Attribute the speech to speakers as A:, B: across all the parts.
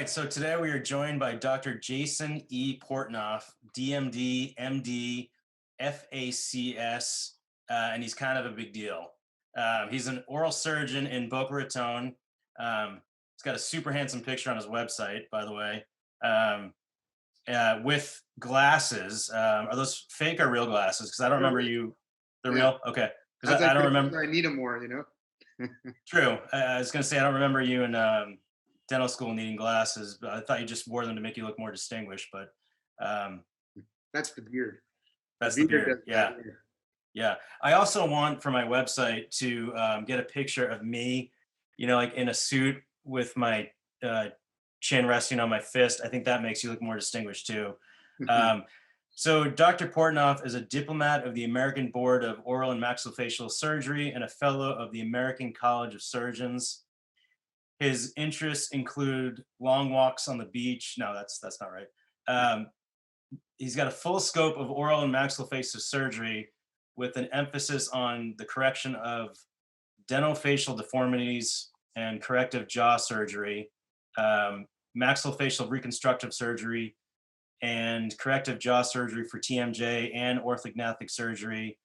A: right, so today we are joined by Dr. Jason E. Portnof, DMD, MD, FACS, and he's kind of a big deal. He's an oral surgeon in Boca Raton. He's got a super handsome picture on his website, by the way, with glasses. Are those fake or real glasses? Because I don't remember you. They're
B: Yeah,
A: real? Okay. Because
B: as I
A: I don't
B: said,
A: remember.
B: I need them more, you know?
A: True. I was going to say, I don't remember you in dental school needing glasses, but I thought you just wore them to make you look more distinguished. But um,
B: That's the beard. The
A: that's the
B: beard
A: beard.
B: does that,
A: Yeah.
B: yeah.
A: Yeah. I also want for my website to get a picture of me, like in a suit with my uh, chin resting on my fist. I think that makes you look more distinguished too. Um, so, Dr. Portnof is a diplomat of the American Board of Oral and Maxillofacial Surgery and a fellow of the American College of Surgeons. His interests include long walks on the beach. No, that's not right. Um, he's got a full scope of oral and maxillofacial surgery with an emphasis on the correction of dentofacial deformities and corrective jaw surgery, maxillofacial reconstructive surgery, and corrective jaw surgery for TMJ and orthognathic surgery,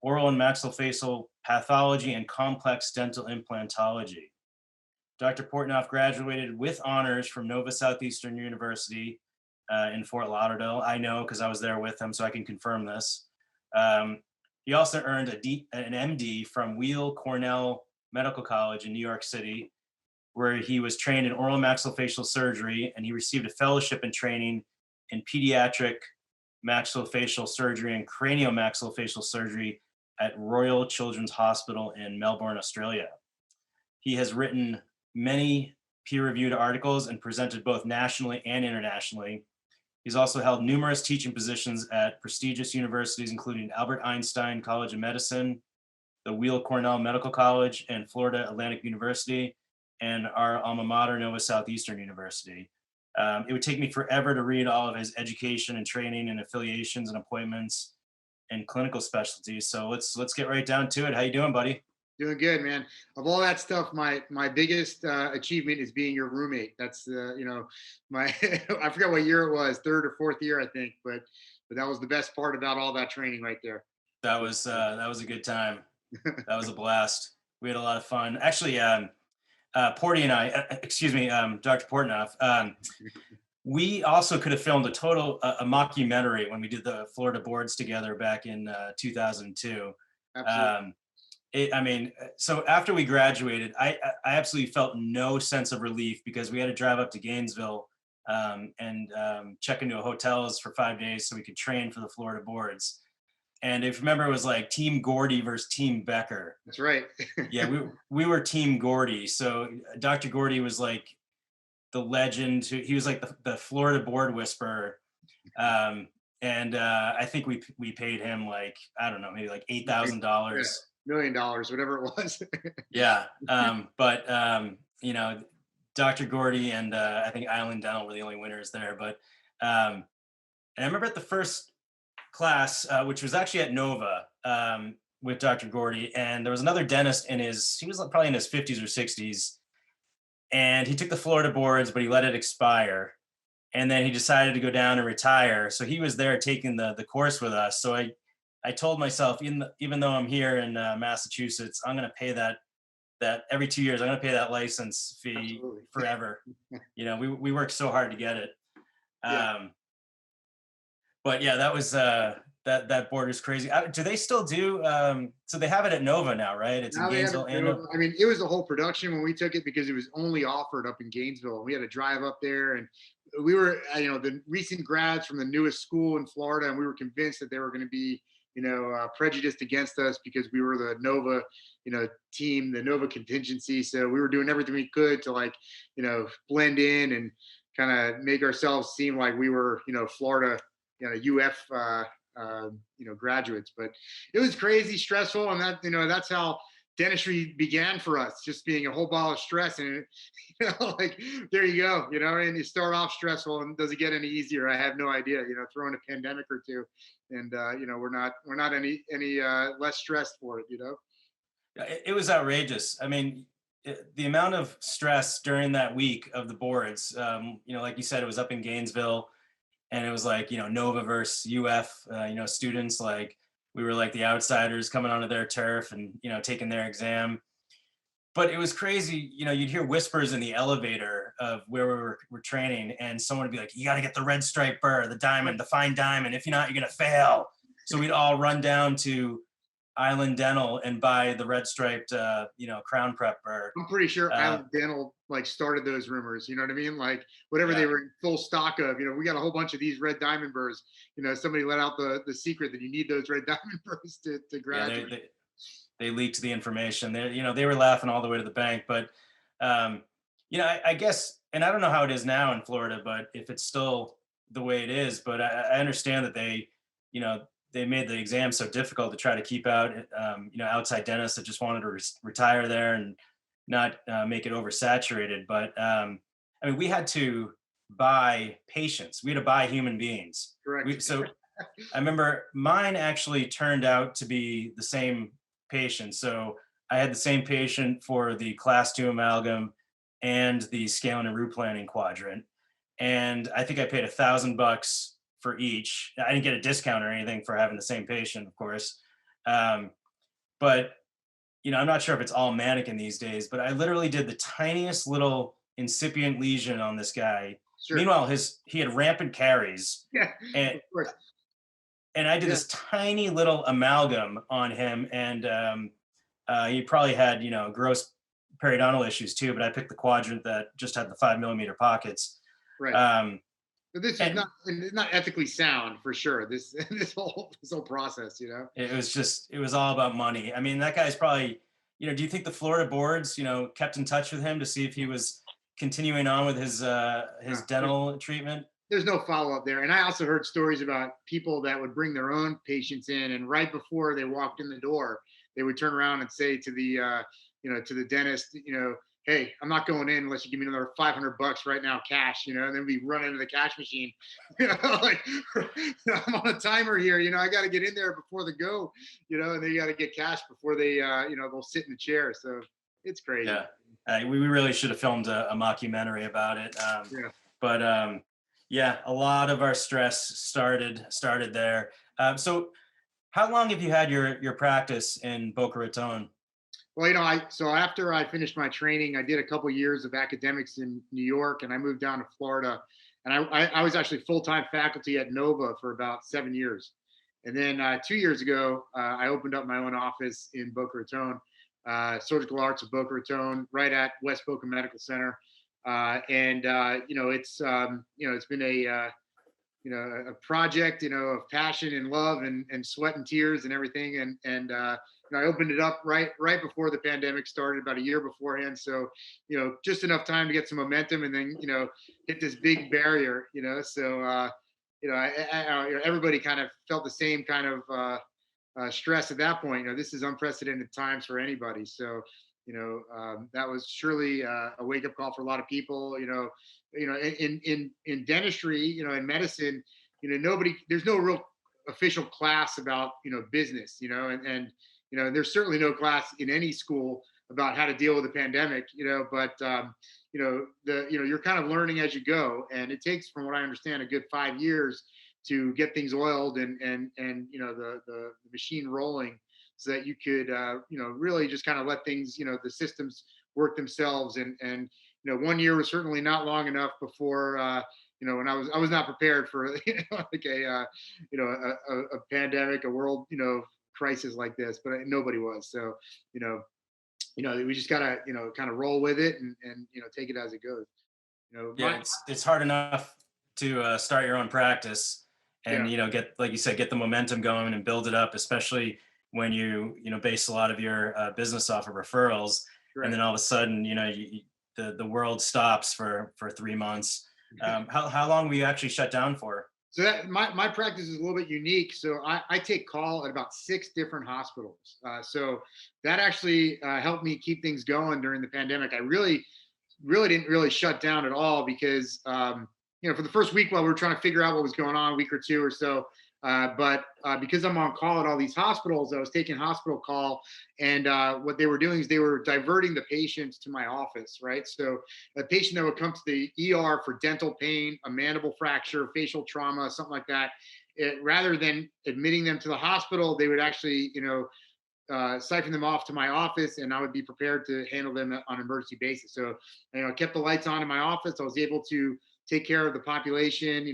A: oral and maxillofacial pathology, and complex dental implantology. Dr. Portnof graduated with honors from Nova Southeastern University in Fort Lauderdale. I know because I was there with him, so I can confirm this. Um, he also earned an MD from Weill Cornell Medical College in New York City, where he was trained in oral maxillofacial surgery, and he received a fellowship and training in pediatric maxillofacial surgery and craniomaxillofacial surgery at Royal Children's Hospital in Melbourne, Australia. He has written many peer-reviewed articles and presented both nationally and internationally. He's also held numerous teaching positions at prestigious universities, including Albert Einstein College of Medicine, the Weill Cornell Medical College, and Florida Atlantic University, and our alma mater, Nova Southeastern University. It would take me forever to read all of his education and training and affiliations and appointments and clinical specialties. So let's get right down to it. How you doing, buddy?
B: Doing good, man. Of all that stuff, my biggest achievement is being your roommate. That's my I forgot what year it was, third or fourth year, I think, but that was the best part about all that training right there.
A: That was a good time. That was a blast. We had a lot of fun. Actually, Porty and I, excuse me, Dr. Portnof, we also could have filmed a mockumentary when we did the Florida boards together back in 2002.
B: Absolutely.
A: Um, so after we graduated, I absolutely felt no sense of relief because we had to drive up to Gainesville and check into hotels for 5 days so we could train for the Florida boards. And if you remember, it was like Team Gordy versus Team Becker.
B: That's right.
A: Yeah, we were Team Gordy. So Dr. Gordy was like the legend. He was like the Florida board whisperer. And I think we paid him like, I don't know, maybe like
B: Yeah,
A: $8,000.
B: $1 million, whatever it was.
A: Yeah. But Dr. Gordy and I think Island Dental were the only winners there. But and I remember at the first class, which was actually at Nova with Dr. Gordy, and there was another dentist he was probably in his 50s or 60s, and he took the Florida boards, but he let it expire. And then he decided to go down and retire. So he was there taking the course with us. So I told myself, even though I'm here in Massachusetts, I'm going to pay that every 2 years, I'm going to pay that license fee
B: Absolutely.
A: forever. We worked so hard to get it.
B: Yeah.
A: But yeah, that was that board is crazy. Do they still do? So they have it at Nova now, right? It's in
B: Now they have
A: Gainesville
B: it. I mean, it was a whole production when we took it because it was only offered up in Gainesville. We had to drive up there, and we were, the recent grads from the newest school in Florida, and we were convinced that they were going to be, prejudiced against us because we were the Nova, team, the Nova contingency. So we were doing everything we could to blend in and kind of make ourselves seem like we were, Florida, UF. Graduates, but it was crazy stressful, and that's how dentistry began for us, just being a whole ball of stress. And like, there you go, and you start off stressful, and does it get any easier? I have no idea. Throw in a pandemic or two, and we're not any less stressed for it.
A: It was outrageous. I mean, the amount of stress during that week of the boards, like you said, it was up in Gainesville, and it was like, Nova versus UF, students, like we were like the outsiders coming onto their turf and, taking their exam. But it was crazy, you'd hear whispers in the elevator of where we're training, and someone would be like, you got to get the red stripe burr, the diamond, the fine diamond. If you're not, you're going to fail. So we'd all run down to Island Dental and buy the red striped, crown prep burr.
B: I'm pretty sure
A: Uh,
B: Island Dental like started those rumors. You know what I mean? Like whatever they
A: yeah,
B: were in full stock of. We got a whole bunch of these red diamond burrs. Somebody let out the secret that you need those red diamond burrs to
A: yeah,
B: graduate.
A: they leaked the information. They were laughing all the way to the bank. But I guess, and I don't know how it is now in Florida, but if it's still the way it is, but I understand that they made the exam so difficult to try to keep out, outside dentists that just wanted to retire there and not make it oversaturated. But we had to buy patients. We had to buy human beings.
B: Correct.
A: So I remember mine actually turned out to be the same patient. So I had the same patient for the class 2 amalgam and the scaling and root planning quadrant. And I think I paid $1,000 for each. I didn't get a discount or anything for having the same patient, of course. But I'm not sure if it's all mannequin these days, but I literally did the tiniest little incipient lesion on this guy.
B: Sure.
A: Meanwhile, he had rampant caries.
B: Yeah.
A: And
B: Of course.
A: and I did this tiny little amalgam on him, and he probably had, gross periodontal issues too. But I picked the quadrant that just had the 5 millimeter pockets.
B: Right. But this is
A: And
B: not ethically sound for sure. This whole process.
A: it was all about money. I mean, that guy's probably, do you think the Florida boards, kept in touch with him to see if he was continuing on with his dental treatment?
B: There's no follow-up there. And I also heard stories about people that would bring their own patients in, and right before they walked in the door, they would turn around and say to the dentist, hey, I'm not going in unless you give me another $500 right now, cash, and then we run into the cash machine, like I'm on a timer here, I got to get in there before the go, and they got to get cash before they, they'll sit in the chair. So it's crazy.
A: Yeah. We really should have filmed a mockumentary about it. But a lot of our stress started there. So how long have you had your practice in Boca Raton?
B: Well, so after I finished my training, I did a couple years of academics in New York, and I moved down to Florida. And I was actually full-time faculty at Nova for about 7 years. And then 2 years ago, I opened up my own office in Boca Raton, Surgical Arts of Boca Raton, right at West Boca Medical Center. It's been a project, of passion and love and sweat and tears and everything. And I opened it up right before the pandemic started, about a year beforehand. So, just enough time to get some momentum, and then, hit this big barrier, so, everybody kind of felt the same kind of stress at that point. This is unprecedented times for anybody. So, that was surely a wake up call for a lot of people. In dentistry, in medicine, there's no real official class about business, and there's certainly no class in any school about how to deal with a pandemic, but you're kind of learning as you go, and it takes, from what I understand, a good 5 years to get things oiled and the machine rolling, so that you could really just kind of let things, the systems work themselves. And 1 year was certainly not long enough before when I was not prepared for like a pandemic, a world crisis like this, but nobody was. So we just gotta kind of roll with it and take it as it goes.
A: It's hard enough to start your own practice and get, like you said, get the momentum going and build it up, especially when you base a lot of your business off of referrals. Right. And then all of a sudden the world stops for 3 months. How long were you actually shut down for?
B: So that my practice is a little bit unique. So I take call at about 6 different hospitals. So that actually helped me keep things going during the pandemic. I really didn't really shut down at all, because for the first week while we were trying to figure out what was going on, a week or two or so, But because I'm on call at all these hospitals, I was taking hospital call, and what they were doing is they were diverting the patients to my office, right? So a patient that would come to the ER for dental pain, a mandible fracture, facial trauma, something like that, rather than admitting them to the hospital, they would actually, siphon them off to my office, and I would be prepared to handle them on an emergency basis. So, I kept the lights on in my office. I was able to take care of the population,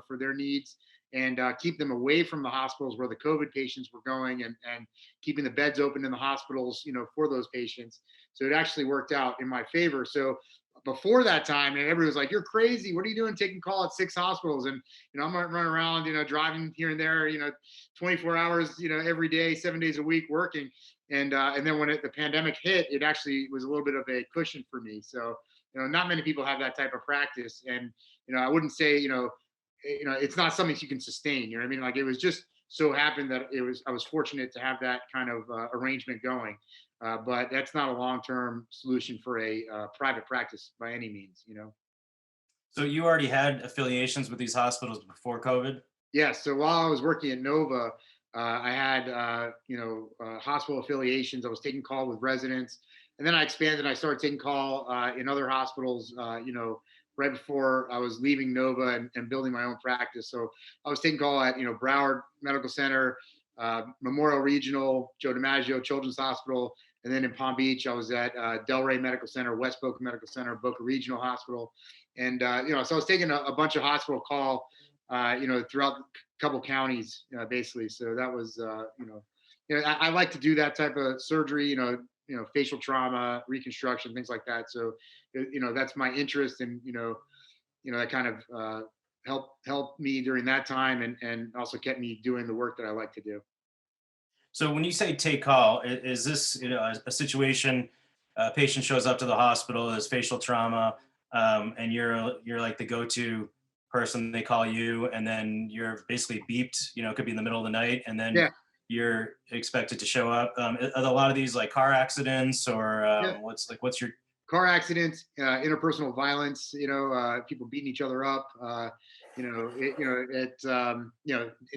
B: for their needs, and keep them away from the hospitals where the COVID patients were going, and keeping the beds open in the hospitals, for those patients. So it actually worked out in my favor. So before that time, and everybody was like, "You're crazy. What are you doing taking call at 6 hospitals?" And I'm gonna run around, driving here and there, 24 hours, every day, 7 days a week working. And then when the pandemic hit, it actually was a little bit of a cushion for me. So, not many people have that type of practice. And, I wouldn't say, it's not something you can sustain. You know what I mean? Like, it was just so happened that I was fortunate to have that kind of arrangement going. But that's not a long-term solution for a private practice by any means.
A: So you already had affiliations with these hospitals before COVID?
B: Yes. So while I was working at Nova, I had hospital affiliations. I was taking call with residents, and then I expanded. I started taking call in other hospitals. Right before I was leaving Nova and building my own practice. So I was taking call at Broward Medical Center, Memorial Regional, Joe DiMaggio Children's Hospital, and then in Palm Beach I was at Delray Medical Center, West Boca Medical Center, Boca Regional Hospital, and so I was taking a bunch of hospital call throughout a couple counties, basically. So that was, I like to do that type of surgery, facial trauma, reconstruction, things like that. So, that's my interest, and that kind of helped me during that time, and also kept me doing the work that I like to do.
A: So when you say take call, is this a situation? A patient shows up to the hospital, has facial trauma, and you're like the go-to person. They call you, and then you're basically beeped. It could be in the middle of the night, and then
B: Yeah.
A: you're expected to show up. Are a lot of these like car accidents, or
B: Yeah.
A: what's your?
B: Car accidents, interpersonal violence, people beating each other up,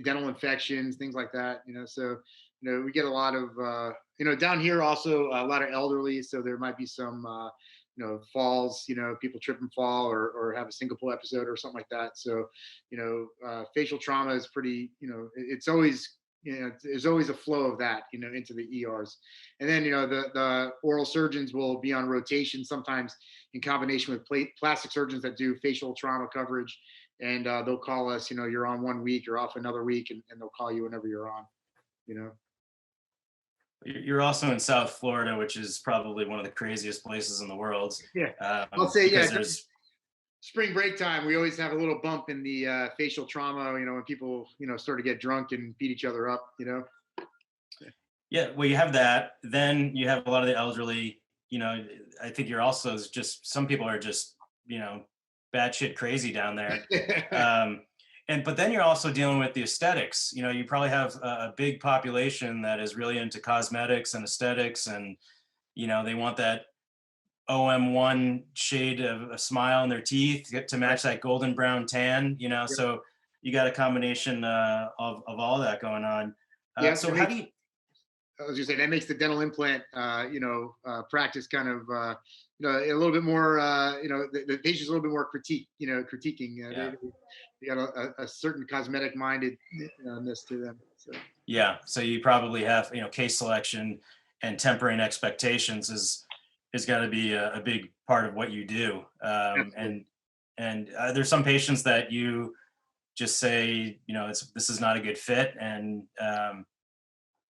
B: dental infections, things like that, so, we get a lot of, down here also a lot of elderly. So there might be some, falls, people trip and fall, or have a syncopal episode or something like that. So, facial trauma is pretty, it's always, there's always a flow of that, into the ERs. And then, the oral surgeons will be on rotation, sometimes in combination with plastic surgeons that do facial trauma coverage. And they'll call us, you're on 1 week, you're off another week, and they'll call you whenever you're on, you know.
A: You're also in South Florida, which is probably one of the craziest places in the world.
B: Yeah. I'll say, yeah,
A: Because there's
B: spring break time, we always have a little bump in the facial trauma, when people, start to get drunk and beat each other up.
A: Yeah, well, you have that. Then you have a lot of the elderly. I think you're also just some people are just batshit crazy down there. But then you're also dealing with the aesthetics. You probably have a big population that is really into cosmetics and aesthetics, and they want that OM1 shade of a smile in their teeth to match that golden brown tan.
B: Yep.
A: So you got a combination of all that going on.
B: Yeah,
A: So how do you?
B: I was gonna say that makes the dental implant, practice kind of, a little bit more, the patient's a little bit more critiquing.
A: Yeah.
B: They got a certain cosmetic mindedness to them. So
A: Yeah, so you probably have, case selection and tempering expectations is got to be a big part of what you do.
B: absolutely.
A: And there's some patients that you just say, this is not a good fit, and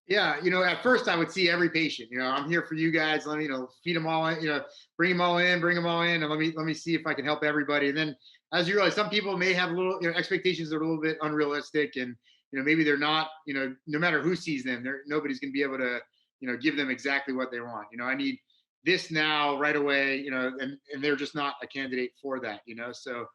B: Yeah, at first I would see every patient. I'm here for you guys. Let me, feed them all in. Bring them all in, and let me see if I can help everybody. And then, as you realize, some people may have a little, expectations that are a little bit unrealistic, and maybe they're not. No matter who sees them, nobody's going to be able to, give them exactly what they want. I need this now, right away. And they're just not a candidate for that. So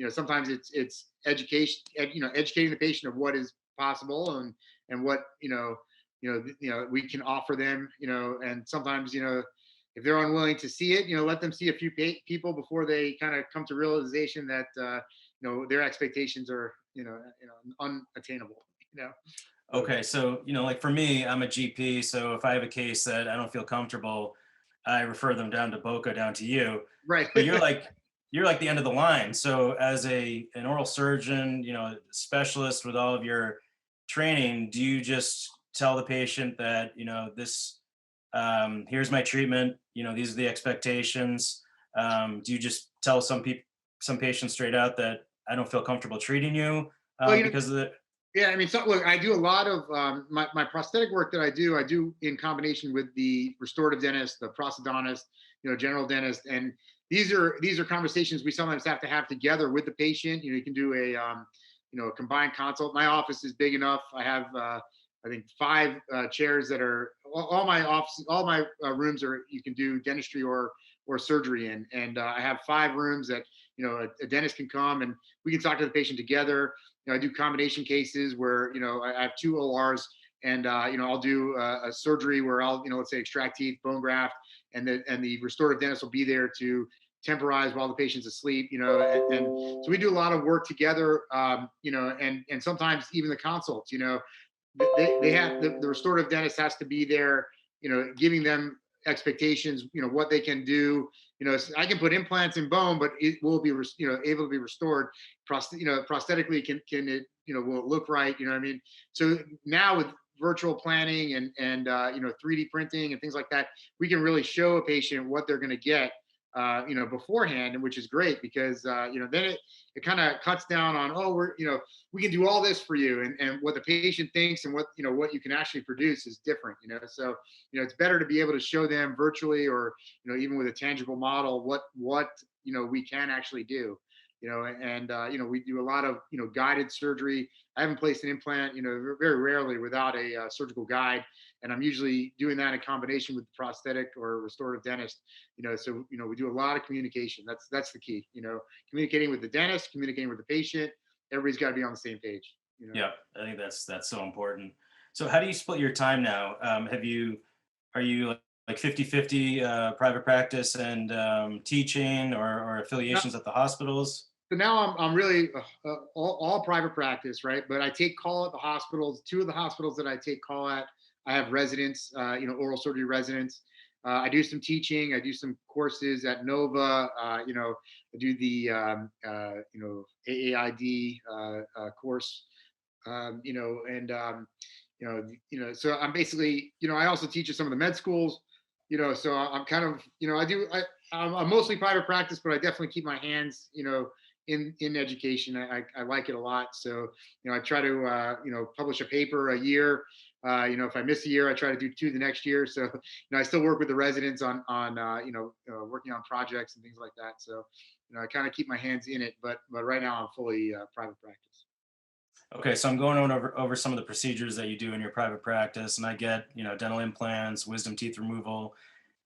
B: sometimes it's education. Educating the patient of what is possible, and what we can offer them, and sometimes, if they're unwilling to see it, let them see a few people before they kind of come to realization that, their expectations are, unattainable, So,
A: Okay, so like for me, I'm a GP, so if I have a case that I don't feel comfortable, I refer them down to Boca, down to you.
B: right.
A: But you're like the end of the line. So as an oral surgeon, specialist with all of your training, do you just tell the patient that, this here's my treatment, these are the expectations. Do you just tell some patients straight out that I don't feel comfortable treating you
B: Well,
A: because of the
B: yeah, I mean, so look, I do a lot of my prosthetic work that I do in combination with the restorative dentist, the prosthodontist, general dentist, and these are conversations we sometimes have to have together with the patient. You can do a combined consult. My office is big enough. I have I think five chairs that are all my office, all my rooms are you can do dentistry or surgery in, and I have five rooms that a dentist can come and we can talk to the patient together. I do combination cases where I have two ORs, and I'll do a surgery where I'll let's say extract teeth, bone graft, and the restorative dentist will be there to temporize while the patient's asleep. And so we do a lot of work together. And sometimes even the consults. They have the restorative dentist has to be there, giving them expectations, what they can do. I can put implants in bone, but it will be, able to be restored. Prosthetically, can it, will it look right? You know what I mean? So now with virtual planning and 3D printing and things like that, we can really show a patient what they're going to get, beforehand, and which is great because then it kind of cuts down on, oh, we can do all this for you, and what the patient thinks and what you can actually produce is different. So it's better to be able to show them virtually or even with a tangible model what we can actually do. And we do a lot of guided surgery. I haven't placed an implant very rarely without a surgical guide, and I'm usually doing that in combination with the prosthetic or restorative dentist. So we do a lot of communication. That's the key. Communicating with the dentist, communicating with the patient. Everybody's got to be on the same page.
A: Yeah, I think that's so important. So how do you split your time now? Are you like 50/50 private practice and teaching or affiliations at the hospitals?
B: So now I'm really all private practice, right? But I take call at the hospitals. Two of the hospitals that I take call at, I have residents, oral surgery residents. I do some teaching. I do some courses at Nova. I do the AAID course. So I'm basically, I also teach at some of the med schools. So I'm kind of, I'm mostly private practice, but I definitely keep my hands, in education. I like it a lot. So, I try to, publish a paper a year. If I miss a year, I try to do two the next year. So, I still work with the residents on working on projects and things like that. So, I kind of keep my hands in it, but right now I'm fully private practice.
A: Okay, so I'm going over some of the procedures that you do in your private practice, and I get, dental implants, wisdom teeth removal,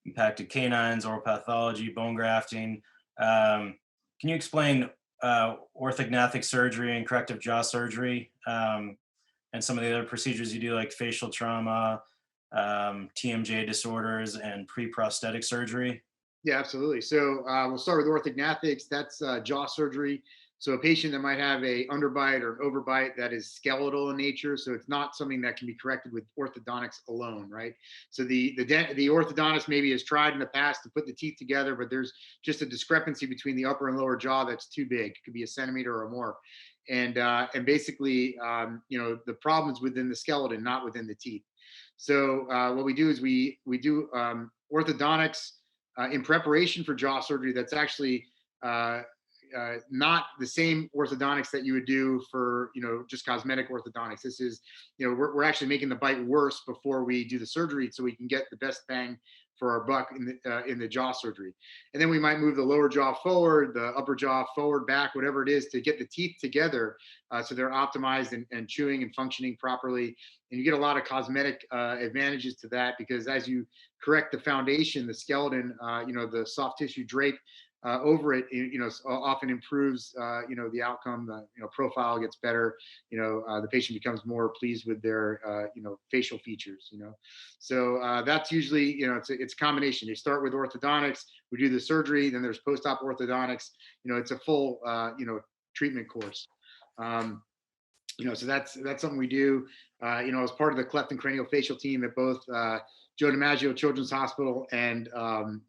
A: impacted canines, oral pathology, bone grafting. Can you explain orthognathic surgery and corrective jaw surgery, and some of the other procedures you do, like facial trauma, TMJ disorders, and pre-prosthetic surgery?
B: Yeah, absolutely. So we'll start with orthognathics. That's jaw surgery. So a patient that might have a underbite or an overbite that is skeletal in nature. So it's not something that can be corrected with orthodontics alone, right? So the orthodontist maybe has tried in the past to put the teeth together, but there's just a discrepancy between the upper and lower jaw that's too big. It could be a centimeter or more. And basically, the problems within the skeleton, not within the teeth. So what we do is we do orthodontics in preparation for jaw surgery. That's actually not the same orthodontics that you would do for just cosmetic orthodontics. This is we're actually making the bite worse before we do the surgery, so we can get the best bang for our buck in the jaw surgery. And then we might move the lower jaw forward, the upper jaw forward, back, whatever it is, to get the teeth together so they're optimized and chewing and functioning properly. And you get a lot of cosmetic advantages to that, because as you correct the foundation, the skeleton, the soft tissue drape over it, often improves, the outcome. The profile gets better. The patient becomes more pleased with their, facial features. So that's usually, it's a combination. You start with orthodontics, we do the surgery, then there's post-op orthodontics. It's a full, treatment course. So that's something we do. As part of the cleft and craniofacial team at both Joe DiMaggio Children's Hospital and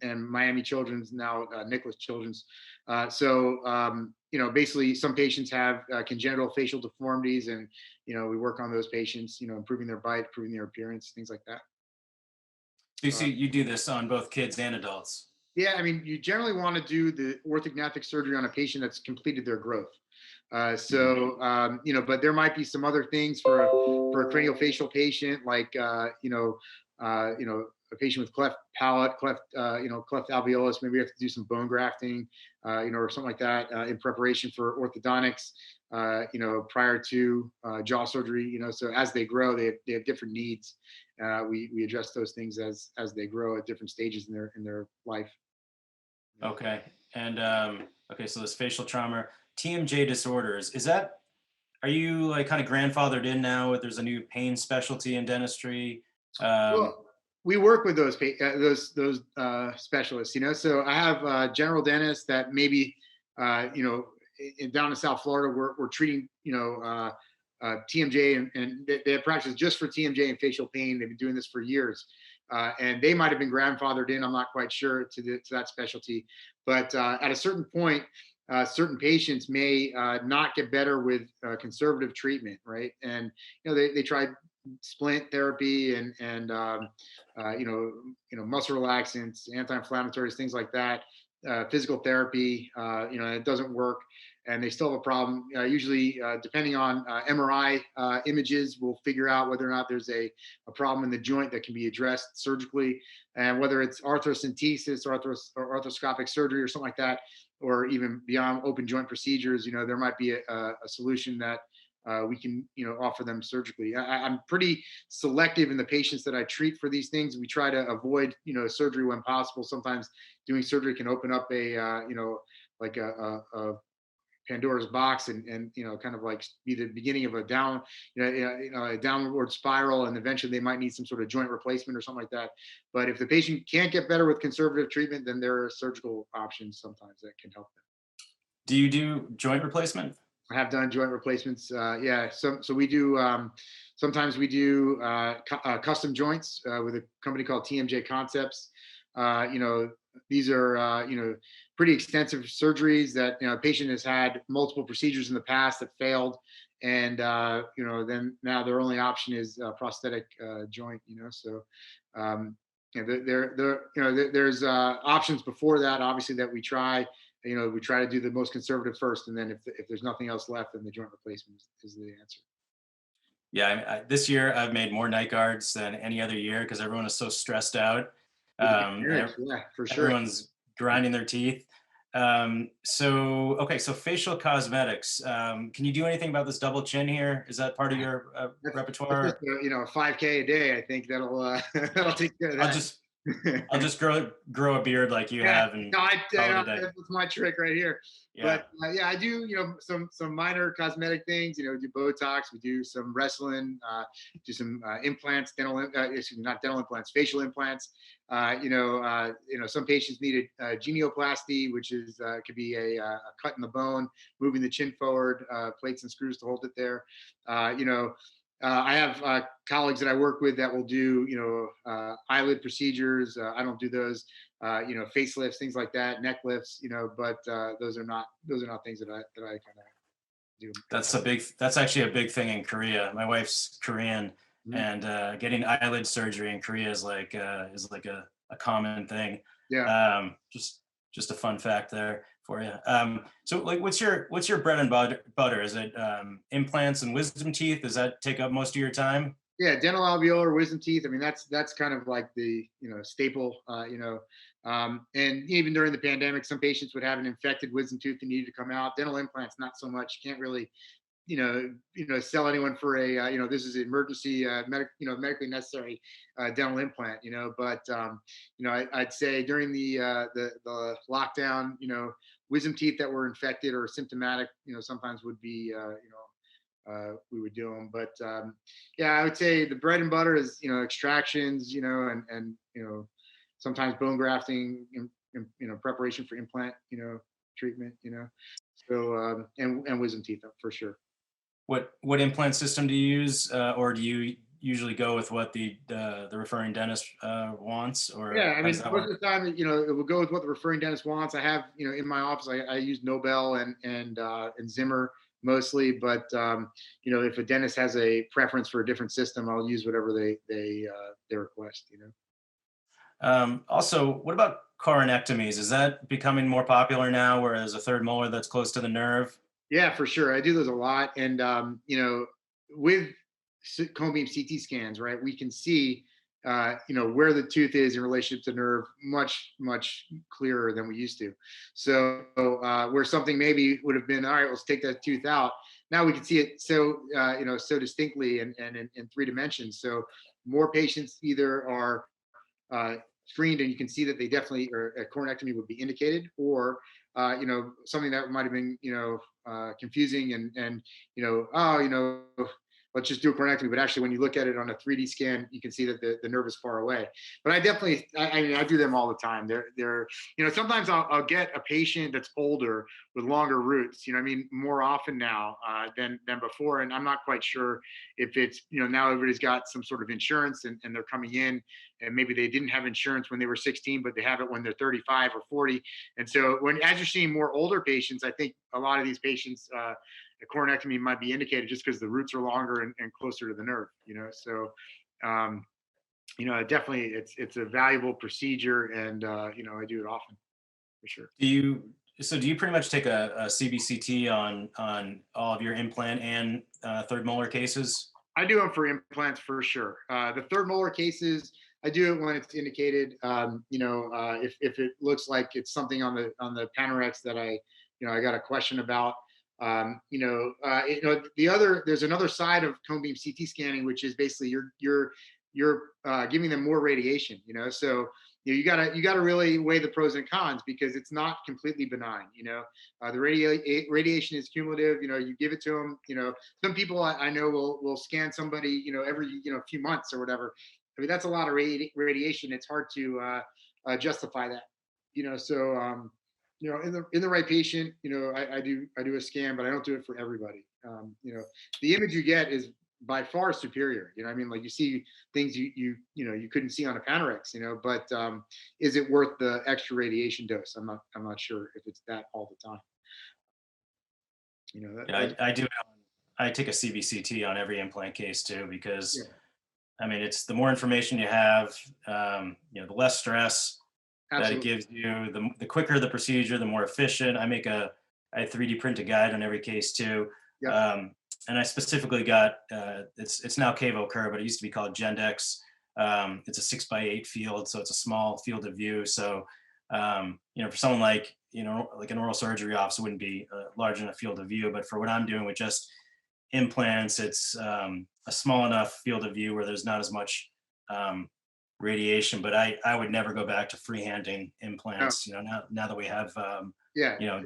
B: Miami Children's, now Nicholas Children's. Basically, some patients have congenital facial deformities, and we work on those patients. Improving their bite, improving their appearance, things like that.
A: So you see, you do this on both kids and adults.
B: Yeah, I mean, you generally want to do the orthognathic surgery on a patient that's completed their growth. But there might be some other things for a craniofacial patient, like a patient with cleft palate, cleft alveolus. Maybe we have to do some bone grafting, or something like that in preparation for orthodontics. Prior to jaw surgery. So as they grow, they have different needs. We address those things as they grow at different stages in their life.
A: Okay. And okay, so this facial trauma, TMJ disorders, are you like kind of grandfathered in now? There's a new pain specialty in dentistry.
B: Well, we work with those specialists. So I have general dentists that maybe down in South Florida we're treating TMJ, and they have practice just for TMJ and facial pain. They've been doing this for years. And they might have been grandfathered in. I'm not quite sure to that specialty, but at a certain point, certain patients may not get better with conservative treatment, right? And they tried splint therapy and muscle relaxants, anti-inflammatories, things like that, physical therapy. It doesn't work, and they still have a problem. Usually, depending on MRI images, we'll figure out whether or not there's a problem in the joint that can be addressed surgically, and whether it's arthrocentesis or arthroscopic surgery or something like that, or even beyond open joint procedures. There might be a solution that we can offer them surgically. I'm pretty selective in the patients that I treat for these things. We try to avoid surgery when possible. Sometimes doing surgery can open up a like a Pandora's box and kind of like be the beginning of a a downward spiral, and eventually they might need some sort of joint replacement or something like that. But if the patient can't get better with conservative treatment, then there are surgical options sometimes that can help them.
A: Do you do joint replacement?
B: I have done joint replacements. So we do. Sometimes we do custom joints with a company called TMJ Concepts. These are pretty extensive surgeries that a patient has had multiple procedures in the past that failed, and then now their only option is prosthetic joint. There's options before that, obviously, that we try. We try to do the most conservative first, and then if there's nothing else left, then the joint replacement is the answer.
A: Yeah, this year I've made more night guards than any other year because everyone is so stressed out.
B: Yeah, for sure.
A: Everyone's grinding their teeth. So facial cosmetics. Can you do anything about this double chin here? Is that part of your repertoire?
B: Just, 5K a day. I think that'll take care of that.
A: I'll just grow a beard like you have, and
B: that's my trick right here.
A: Yeah.
B: But I do some minor cosmetic things. Do Botox. We do some Restylane. Do some implants, not dental implants, facial implants. Some patients need a genioplasty, which is could be a cut in the bone, moving the chin forward, plates and screws to hold it there. I have colleagues that I work with that will do, eyelid procedures. I don't do those, facelifts, things like that, neck lifts, but those are not things that I kind of do.
A: That's actually a big thing in Korea. My wife's Korean, and getting eyelid surgery in Korea is like a common thing.
B: Yeah.
A: Just a fun fact there for you. So like, what's your bread and butter? Is it implants and wisdom teeth? Does that take up most of your time?
B: Yeah, dental alveolar, wisdom teeth. I mean, that's kind of like the staple. And even during the pandemic, some patients would have an infected wisdom tooth and needed to come out. Dental implants, not so much. You can't really sell anyone for a this is an emergency medically necessary dental implant. But I'd say during the lockdown, wisdom teeth that were infected or symptomatic, sometimes would be we would do them. But I would say the bread and butter is extractions, and sometimes bone grafting in preparation for implant treatment. So and wisdom teeth for sure.
A: What implant system do you use, or do you usually go with what the referring dentist wants,
B: Yeah,
A: or
B: I
A: how does
B: mean,
A: that
B: most
A: work?
B: of the time, it will go with what the referring dentist wants. I have, in my office, I use Nobel and Zimmer mostly, but if a dentist has a preference for a different system, I'll use whatever they request.
A: Also, what about coronectomies? Is that becoming more popular now, whereas a third molar that's close to the nerve?
B: Yeah, for sure. I do those a lot, and with cone beam CT scans, right, we can see, where the tooth is in relationship to nerve much clearer than we used to. So where something maybe would have been, all right, let's take that tooth out. Now we can see it so distinctly and in 3 dimensions. So more patients either are screened and you can see that they definitely or a coronectomy would be indicated, or something that might have been confusing and oh let's just do a coronectomy, but actually when you look at it on a 3D scan you can see that the nerve is far away. But I definitely I mean I do them all the time. They're sometimes I'll get a patient that's older with longer roots, I mean, more often now than before, and I'm not quite sure if it's now everybody's got some sort of insurance and they're coming in and maybe they didn't have insurance when they were 16 but they have it when they're 35 or 40. And so as you're seeing more older patients, I think a lot of these patients a coronectomy might be indicated just because the roots are longer and closer to the nerve. So um, definitely it's a valuable procedure, and I do it often for sure.
A: Do you pretty much take a CBCT on all of your implant and third molar cases?
B: I do them for implants for sure. The third molar cases, I do it when it's indicated. If it looks like it's something on the Panorex that I got a question about. There's another side of cone beam CT scanning, which is basically you're giving them more radiation. So you gotta really weigh the pros and cons because it's not completely benign. The radiation is cumulative. You give it to them. Some people I know will scan somebody every few months or whatever. I mean that's a lot of radiation. It's hard to justify that. So in the right patient, I do a scan, but I don't do it for everybody. The image you get is by far superior. I mean, like you see things you couldn't see on a Panorex. But is it worth the extra radiation dose? I'm not sure if it's that all the time.
A: Yeah, I do. I take a CBCT on every implant case too, because
B: Yeah,
A: I mean, it's the more information you have, the less stress that it
B: absolutely.
A: gives you, the quicker the procedure, the more efficient. I 3D print a guide on every case too.
B: Yep.
A: And I specifically got, it's now Cavo Curve, but it used to be called Gendex. It's a 6x8 field, so it's a small field of view. So, for someone like an oral surgery office, it wouldn't be a large enough field of view. But for what I'm doing with just implants, it's a small enough field of view where there's not as much radiation. But I would never go back to freehanding
B: No,
A: implants. Now that we have,
B: yeah.
A: you know,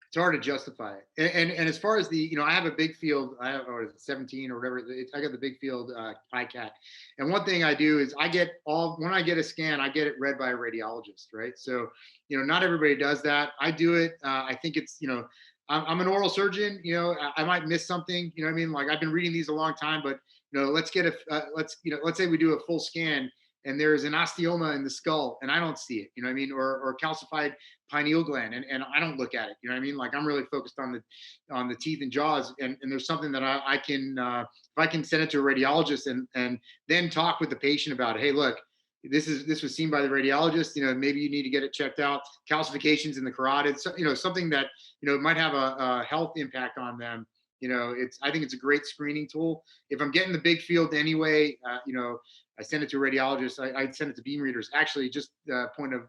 B: It's hard to justify it. And as far as I have a big field, I have or 17 or whatever. I got the big field ICAT. And one thing I do is when I get a scan, I get it read by a radiologist, right? So, not everybody does that. I do it. I think it's, I'm an oral surgeon, I might miss something, what I mean? Like I've been reading these a long time, but let's say we do a full scan and there's an osteoma in the skull and I don't see it, what I mean? Or calcified pineal gland and I don't look at it, what I mean? Like I'm really focused on the teeth and jaws and there's something that I can if I can send it to a radiologist and then talk with the patient about it. Hey, look, this was seen by the radiologist, maybe you need to get it checked out, calcifications in the carotid, so, something that might have a health impact on them. I think it's a great screening tool. If I'm getting the big field anyway, I send it to a radiologist. I send it to beam readers. Actually, just point of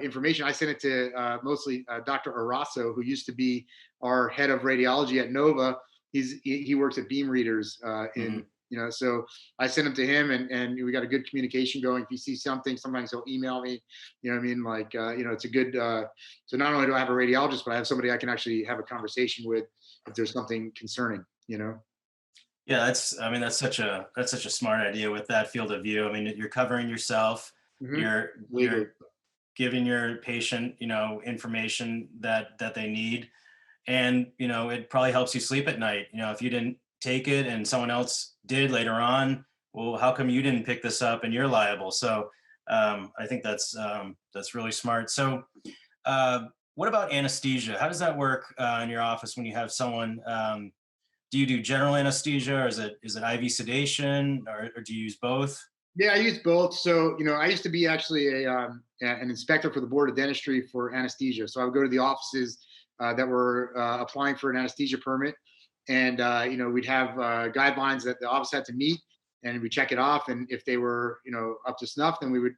B: information. I sent it to mostly Dr. Arasso, who used to be our head of radiology at Nova. He works at beam readers
A: mhm.
B: so I sent him to him and we got a good communication going. If he sees something, sometimes he'll email me, what I mean? Like, it's a good, so not only do I have a radiologist, but I have somebody I can actually have a conversation with if there's something concerning.
A: Yeah, that's such a smart idea with that field of view. I mean, you're covering yourself.
B: Mm-hmm.
A: You're
B: Legally.
A: giving your patient, information that they need. And, it probably helps you sleep at night. If you didn't take it and someone else did later on, well, how come you didn't pick this up and you're liable? So I think that's really smart. So what about anesthesia? How does that work in your office when you have someone? Do you do general anesthesia, or is it IV sedation, or do you use both?
B: Yeah, I use both. So, I used to be actually an inspector for the Board of Dentistry for anesthesia. So I would go to the offices that were applying for an anesthesia permit, and we'd have guidelines that the office had to meet, and we check it off. And if they were, up to snuff, then we would,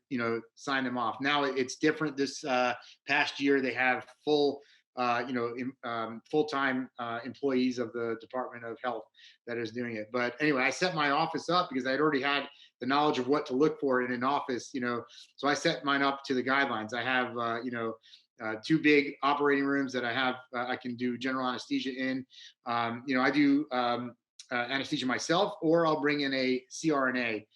B: sign them off. Now it's different. This past year, they have full-time employees of the Department of Health that is doing it. But anyway, I set my office up because I had already had the knowledge of what to look for in an office, so I set mine up to the guidelines. I have, two big operating rooms that I can do general anesthesia in. I do anesthesia myself, or I'll bring in a CRNA,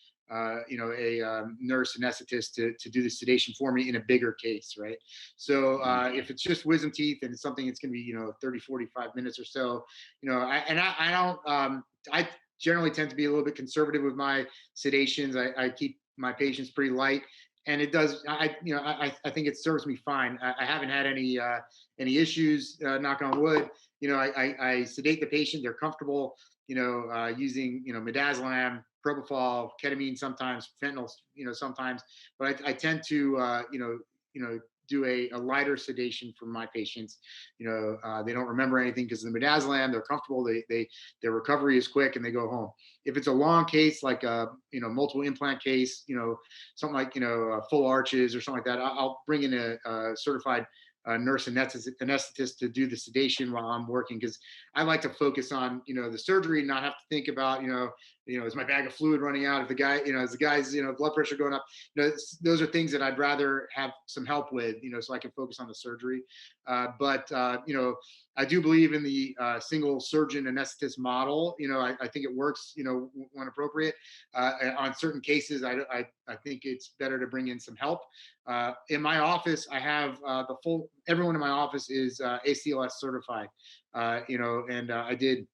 B: nurse anesthetist to do the sedation for me in a bigger case, right? So if it's just wisdom teeth and it's something it's going to be, 30, 45 minutes or so, I don't, I generally tend to be a little bit conservative with my sedations. I keep my patients pretty light, and it does. I think it serves me fine. I haven't had any issues. Knock on wood. I sedate the patient. They're comfortable. Using midazolam, propofol, ketamine sometimes, fentanyl, sometimes. But I tend to do a lighter sedation for my patients. They don't remember anything because of the midazolam. They're comfortable. Their recovery is quick, and they go home. If it's a long case, like a multiple implant case, something like full arches or something like that, I'll bring in a certified nurse anesthetist to do the sedation while I'm working, because I like to focus on the surgery and not have to think about is my bag of fluid running out, if the guy is the guy's blood pressure going up. Those are things that I'd rather have some help with, so I can focus on the surgery. But I do believe in the single surgeon anesthetist model. I think it works when appropriate. On certain cases, I think it's better to bring in some help. In my office, I have everyone in my office is ACLS certified, and I did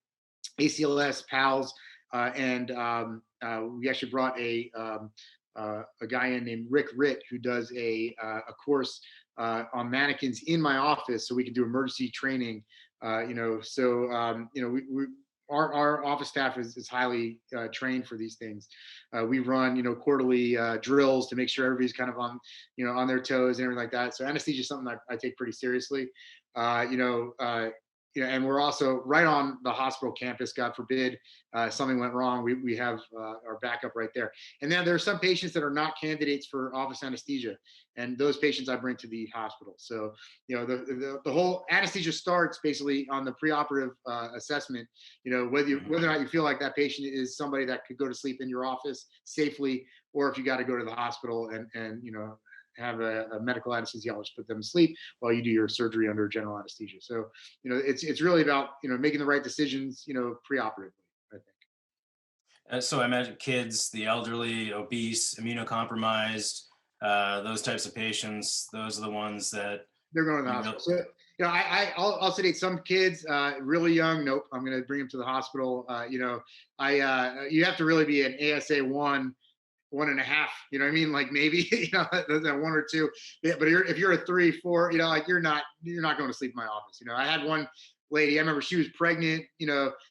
B: ACLS, PALS, and we actually brought a guy in named Rick Ritt, who does a course on mannequins in my office, so we can do emergency training. Our office staff is highly trained for these things. We run, quarterly drills to make sure everybody's kind of on their toes and everything like that. So anesthesia is something I take pretty seriously. And we're also right on the hospital campus. God forbid something went wrong, we have our backup right there. And then there are some patients that are not candidates for office anesthesia, and those patients I bring to the hospital. So the whole anesthesia starts basically on the preoperative assessment. Whether or not you feel like that patient is somebody that could go to sleep in your office safely, or if you got to go to the hospital and have a medical anesthesiologist put them to sleep while you do your surgery under general anesthesia. So, it's really about, making the right decisions, preoperatively, I think.
A: So I imagine kids, the elderly, obese, immunocompromised, those types of patients, those are the ones that
B: They're going to the
A: you
B: hospital.
A: really.
B: So, I'll sedate some kids, really young. Nope. I'm going to bring them to the hospital. You have to really be an ASA 1.5, like maybe, that one or two. Yeah, but if you're a 3, 4, you're not going to sleep in my office. I had one lady, I remember she was pregnant,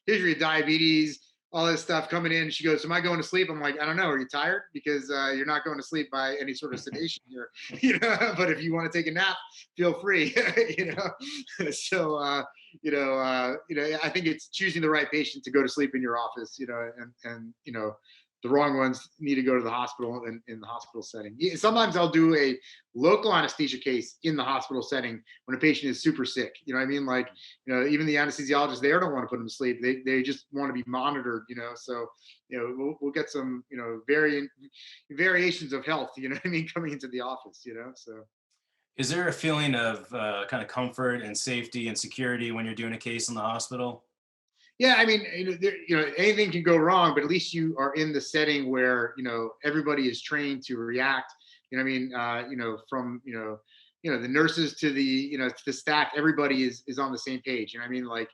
B: history of diabetes, all this stuff coming in. She goes, "Am I going to sleep?" I'm like, "I don't know. Are you tired? Because you're not going to sleep by any sort of sedation here, But if you want to take a nap, feel free, So, I think it's choosing the right patient to go to sleep in your office, and the wrong ones need to go to the hospital in the hospital setting. Yeah, sometimes I'll do a local anesthesia case in the hospital setting when a patient is super sick. Like, even the anesthesiologists there don't want to put them to sleep. They just want to be monitored, So, we'll get some, variations of health, coming into the office, So.
A: Is there a feeling of kind of comfort and safety and security when you're doing a case in the hospital?
B: Yeah, I mean, anything can go wrong, but at least you are in the setting where everybody is trained to react You know what I mean? From, the nurses to to the staff, everybody is on the same page. You know what I mean? Like,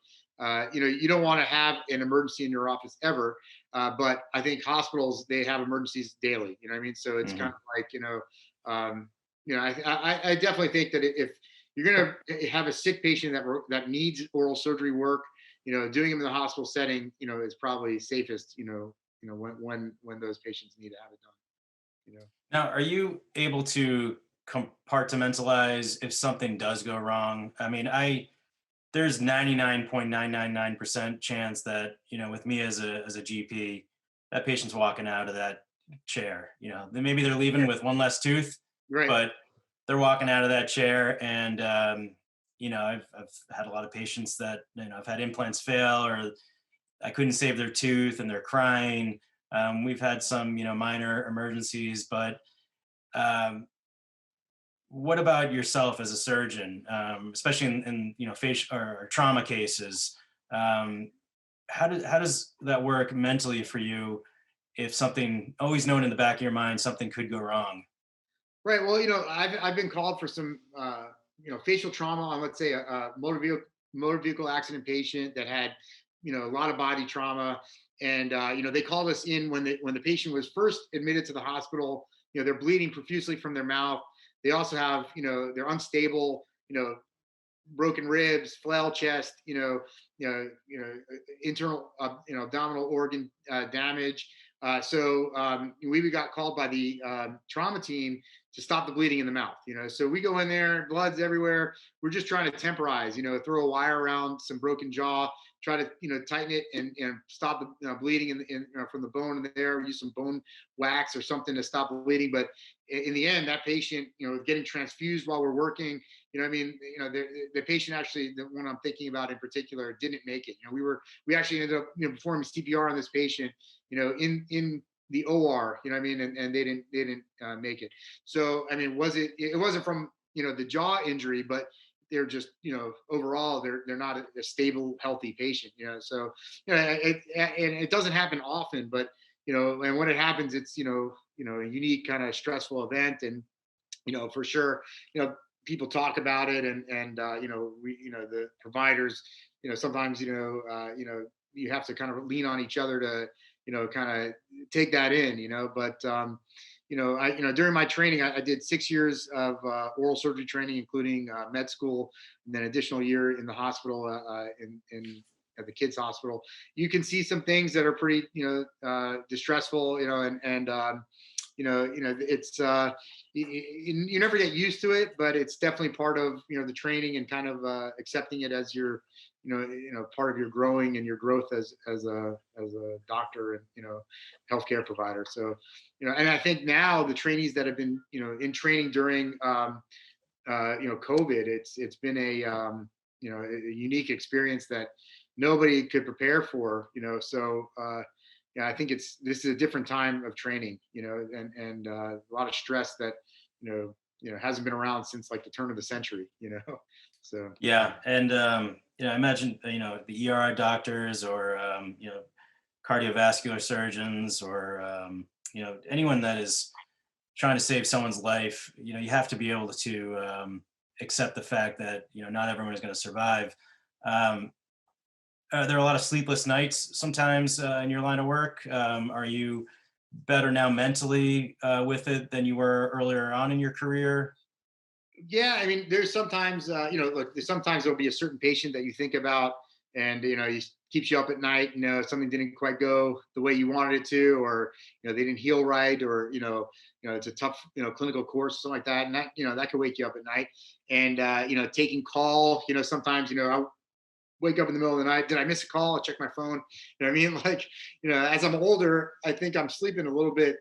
B: you don't want to have an emergency in your office ever. But I think hospitals, they have emergencies daily. You know what I mean? So it's kind
A: Mhm.
B: of like, um, I definitely think that if you're going to have a sick patient that needs oral surgery work, doing them in the hospital setting, is probably safest, when those patients need to have it done, you know.
A: Now, are you able to compartmentalize if something does go wrong? I mean, there's 99.999% chance that, with me as a GP, that patient's walking out of that chair. Then maybe they're leaving
B: Yeah,
A: with one less tooth,
B: right.
A: but they're walking out of that chair. And I've had a lot of patients that, I've had implants fail, or I couldn't save their tooth and they're crying. We've had some, minor emergencies, but um, what about yourself as a surgeon, especially in facial or trauma cases? Um, how does that work mentally for you if something, always knowing in the back of your mind something could go wrong?
B: Right. Well, I've been called for some facial trauma on, let's say, a motor vehicle accident patient that had a lot of body trauma, and they called us in when the patient was first admitted to the hospital. They're bleeding profusely from their mouth. They also have they're unstable. Broken ribs, flail chest, internal, abdominal organ damage. So we got called by the trauma team to stop the bleeding in the mouth. So we go in there, blood's everywhere. We're just trying to temporize. Throw a wire around some broken jaw, try to tighten it and stop the bleeding from the bone in there. We use some bone wax or something to stop bleeding. But in the end, that patient, getting transfused while we're working. I mean, the patient, actually, the one I'm thinking about in particular, didn't make it. We actually ended up, performing CPR on this patient, in the OR. I mean, and they didn't make it. So I mean, it wasn't from the jaw injury, but they're just overall they're not a stable, healthy patient. So and it doesn't happen often, but and when it happens, it's a unique kind of stressful event. And for sure, people talk about it, and the providers, sometimes you have to kind of lean on each other to kind of take that in. But I during my training, I did 6 years of oral surgery training, including med school, and then additional year in the hospital, in at the kids hospital. You can see some things that are pretty distressful, and it's you never get used to it, but it's definitely part of the training, and kind of accepting it as your part of your growing and your growth as a doctor and healthcare provider. So and I think now the trainees that have been in training during COVID, it's been a unique experience that nobody could prepare for. So yeah, I think this is a different time of training, and a lot of stress that hasn't been around since like the turn of the century. So
A: Yeah, and I imagine the ERI doctors, or cardiovascular surgeons, or anyone that is trying to save someone's life. You have to be able to accept the fact that not everyone is going to survive. Um, there are a lot of sleepless nights sometimes in your line of work. Are you better now mentally with it than you were earlier on in your career?
B: yeah, I mean, there's sometimes, look, sometimes there'll be a certain patient that you think about, and he keeps you up at night. Something didn't quite go the way you wanted it to, or they didn't heal right, or it's a tough clinical course, something like that, and that could wake you up at night. And taking call, sometimes I wake up in the middle of the night. Did I miss a call? I check my phone. You know what I mean? Like, as I'm older, I think I'm sleeping a little bit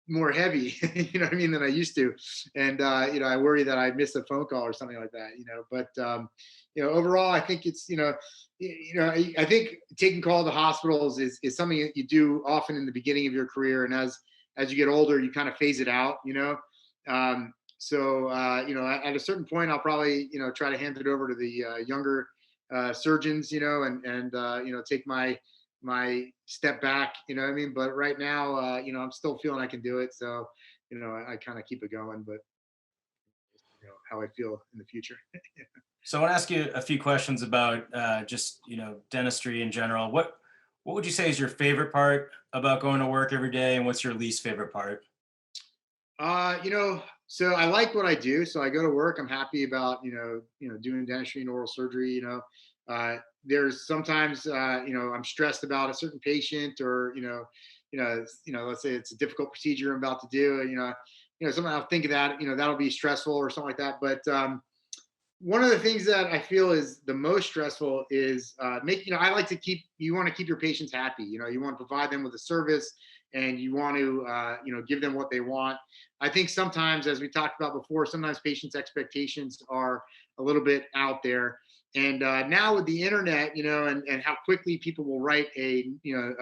B: more heavy, what I mean, than I used to. And, I worry that I missed a phone call or something like that, but, overall, I think it's, I think taking call to hospitals is something that you do often in the beginning of your career. And as you get older, you kind of phase it out, so, at a certain point, I'll probably, try to hand it over to the younger surgeons, and take my step back, what I mean? But right now, I'm still feeling I can do it. So, I kind of keep it going, but how I feel in the future.
A: So I want to ask you a few questions about just dentistry in general. What would you say is your favorite part about going to work every day, and what's your least favorite part?
B: So I like what I do. So I go to work. I'm happy about doing dentistry and oral surgery. There's sometimes I'm stressed about a certain patient, or let's say it's a difficult procedure I'm about to do. Sometimes I'll think of that. That'll be stressful or something like that. But one of the things that I feel is the most stressful is I like to you want to keep your patients happy. You want to provide them with a service, and you want to, give them what they want. I think sometimes, as we talked about before, sometimes patients' expectations are a little bit out there. And now with the internet, and how quickly people will write a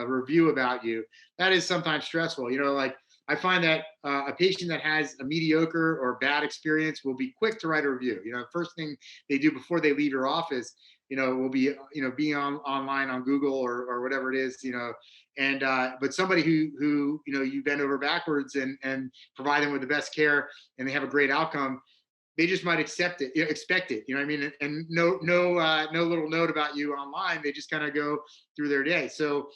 B: review about you, that is sometimes stressful. Like I find that a patient that has a mediocre or bad experience will be quick to write a review. First thing they do before they leave your office, will be, being online on Google or whatever it is, and but somebody who you bend over backwards and provide them with the best care, and they have a great outcome, they just might expect it. You know what I mean? And no little note about you online. They just kind of go through their day. So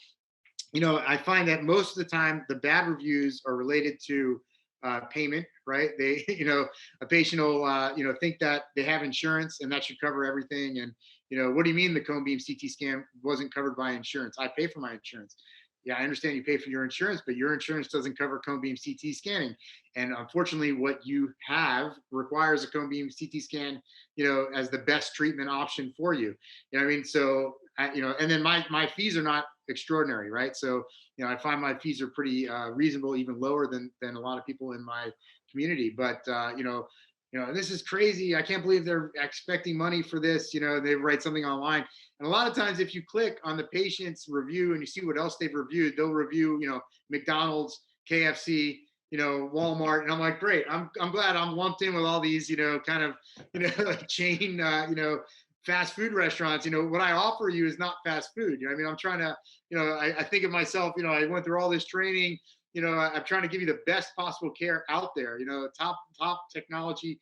B: I find that most of the time the bad reviews are related to payment, right? They, a patient will, think that they have insurance and that should cover everything. And, what do you mean the cone beam CT scan wasn't covered by insurance? I pay for my insurance. Yeah, I understand you pay for your insurance, but your insurance doesn't cover cone beam CT scanning. And unfortunately, what you have requires a cone beam CT scan, as the best treatment option for you. You know what I mean? So, and then my fees are not extraordinary, right? So, I find my fees are pretty reasonable, even lower than a lot of people in my community. But this is crazy. I can't believe they're expecting money for this. They write something online, and a lot of times, if you click on the patient's review and you see what else they've reviewed, they'll review, McDonald's, KFC, Walmart, and I'm like, great. I'm glad I'm lumped in with all these, kind of, like chain, fast food restaurants. What I offer you is not fast food. I mean, I'm trying to, I think of myself, I went through all this training, I'm trying to give you the best possible care out there, top technology,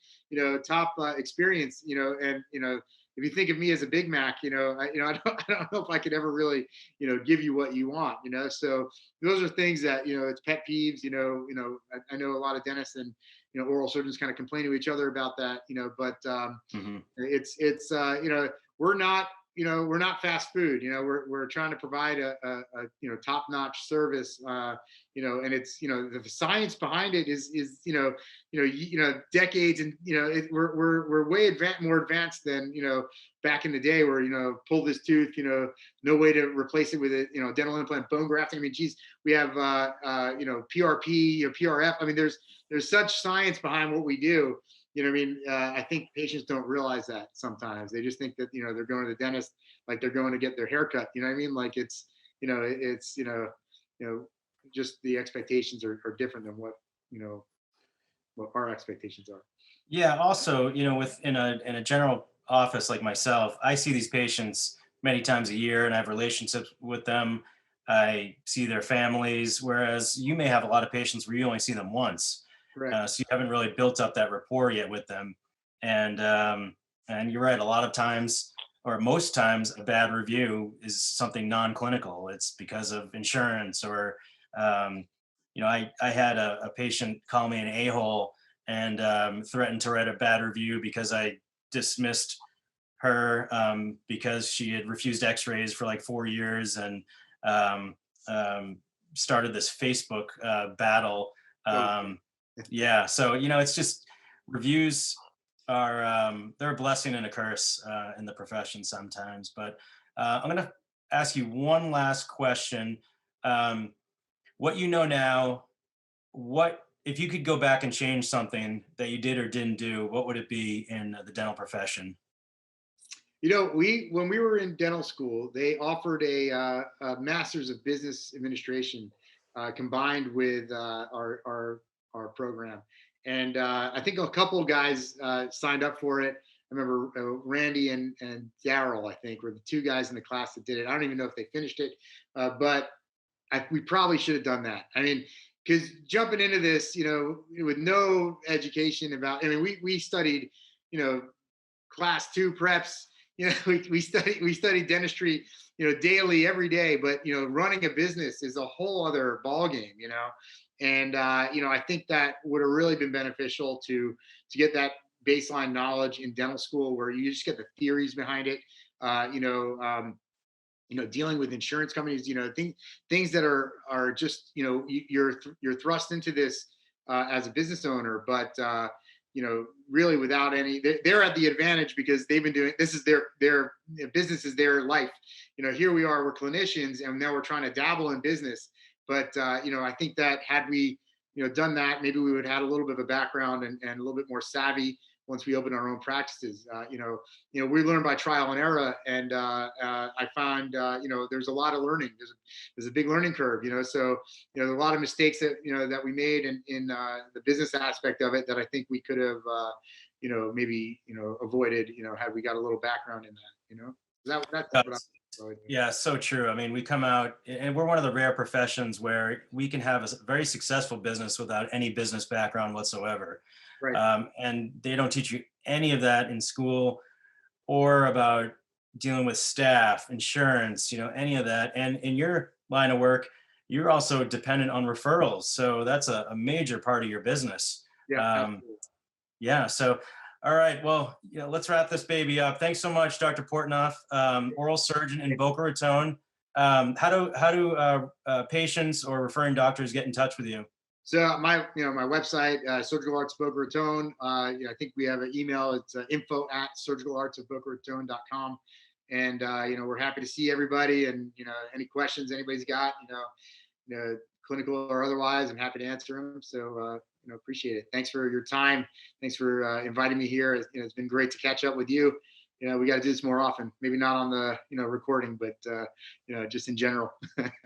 B: top experience, and, if you think of me as a Big Mac, I don't know if I could ever really, give you what you want, so those are things that, it's pet peeves, I know a lot of dentists and, oral surgeons kind of complain to each other about that, but
A: Hmm.
B: it's we're not fast food. We're trying to provide a top notch service. And it's the science behind it is decades, and we're way more advanced than back in the day, where pull this tooth, no way to replace it with a dental implant, bone grafting. I mean, geez, we have PRP, PRF. I mean, there's such science behind what we do. I mean? I think patients don't realize that sometimes. They just think that, they're going to the dentist like they're going to get their hair cut. You know what I mean? Like just the expectations are different than what our expectations are.
A: Yeah. Also, with in a general office like myself, I see these patients many times a year, and I have relationships with them. I see their families, whereas you may have a lot of patients where you only see them once.
B: Correct.
A: So you haven't really built up that rapport yet with them. And you're right. A lot of times, or most times, a bad review is something non-clinical. It's because of insurance, or I had a patient call me an a-hole and threatened to write a bad review because I dismissed her because she had refused X-rays for like 4 years, and um, started this Facebook battle.
B: So
A: Yeah, so it's just reviews are they're a blessing and a curse in the profession sometimes. But I'm going to ask you one last question. Um, what you know now, what if you could go back and change something that you did or didn't do? What would it be in the dental profession?
B: we when we were in dental school, they offered a master's of business administration combined with our program, and I think a couple of guys signed up for it. I remember Randy and Daryl, I think, were the two guys in the class that did it. I don't even know if they finished it, but we probably should have done that. I mean, because jumping into this, with no education about, I mean, we studied, you know, class two preps. We studied dentistry, daily, every day. But running a business is a whole other ball game. And I think that would have really been beneficial to get that baseline knowledge in dental school, where you just get the theories behind it. Uh, you know, um, dealing with insurance companies, things that are just, you're thrust into this as a business owner, but really without any, they're at the advantage because they've been doing, this is their business is their life. Here we are, we're clinicians, and now we're trying to dabble in business. But I think that had we done that, maybe we would have had a little bit of a background and a little bit more savvy once we opened our own practices. We learn by trial and error, and I found there's a lot of learning. There's a big learning curve. So there's a lot of mistakes that we made in the business aspect of it that I think we could have maybe avoided had we got a little background in that. That's what
A: That's,
B: I'm.
A: yeah, so true. I mean, we come out and we're one of the rare professions where we can have a very successful business without any business background whatsoever.
B: Right.
A: And they don't teach you any of that in school, or about dealing with staff, insurance, any of that. And in your line of work, you're also dependent on referrals. So that's a major part of your business.
B: Yeah.
A: Um,
B: Absolutely.
A: yeah. So, all right. Well, let's wrap this baby up. Thanks so much, Dr. Portnof, oral surgeon in Boca Raton. How do patients or referring doctors get in touch with you?
B: So my website, Surgical Arts Boca Raton. I think we have an email. It's info@surgicalartsofbocaraton.com. And we're happy to see everybody. And any questions anybody's got, clinical or otherwise, I'm happy to answer them. So appreciate it. Thanks for your time. Thanks for inviting me here. It's been great to catch up with you. We got to do this more often. Maybe not on the recording, but just in general.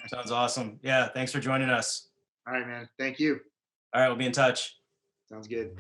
A: Sounds awesome. Yeah. Thanks for joining us.
B: All right, man. Thank you.
A: All right. We'll be in touch.
B: Sounds good.